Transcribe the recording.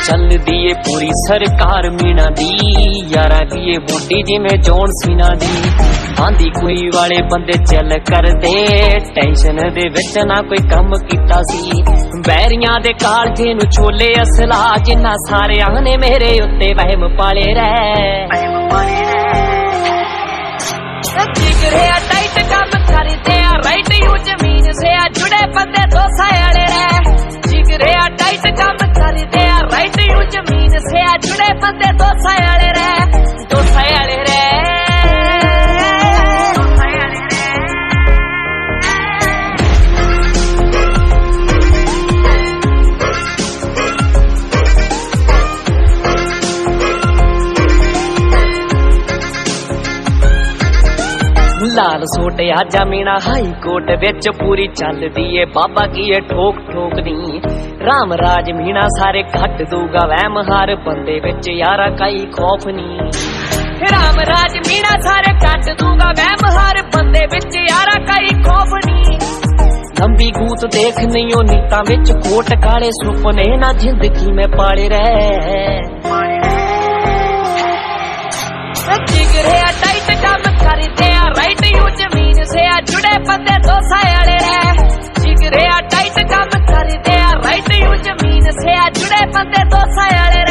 चलदी ए पूरी सरकार मीना दी, यारा दी ए बूढ़ी जिवें जॉन सीना दी। आंदी कुड़ी वाले बंदे चल करदे, टेंशन दे विच ना कोई कम कीता सी। बैरियां दे कालजे नूं छोले असला, जिन्ना सारियां ने मेरे उत्ते वहम पाले रह। जिगरे टाइट कम करदे आ, राइट यू जमीन से आ जुड़े बंदे दो साले रह। जिगरे टाइट कम करदे आ, राइट यू जमीन से आ जुड़े बंदे दो साले रह, दो साले रह। लाल सूट आजा मीना हाई कोर्ट विच पूरी चलदी ए, बाबा की ए ठोक ठोक नी। राम राज मीना सारे घट दूगा वहम, हर बंदे विच यारा कई खौफ नी। राम राज मीना सारे घट दूगा वहम, हर बंदे विच यारा कई खौफ नी। लंबी गूत देख नहीं ओ नीता विच कोट, काले सुपने ना जिंदगी में पाले रह। जिगरे टाइट कम करदे आ, राइट यू जमीन से आ जुड़े बंदे दो साले रह। जिगरे टाइट कम करदे आ, राइट यू जमीन से आ जुड़े बंदे दो साले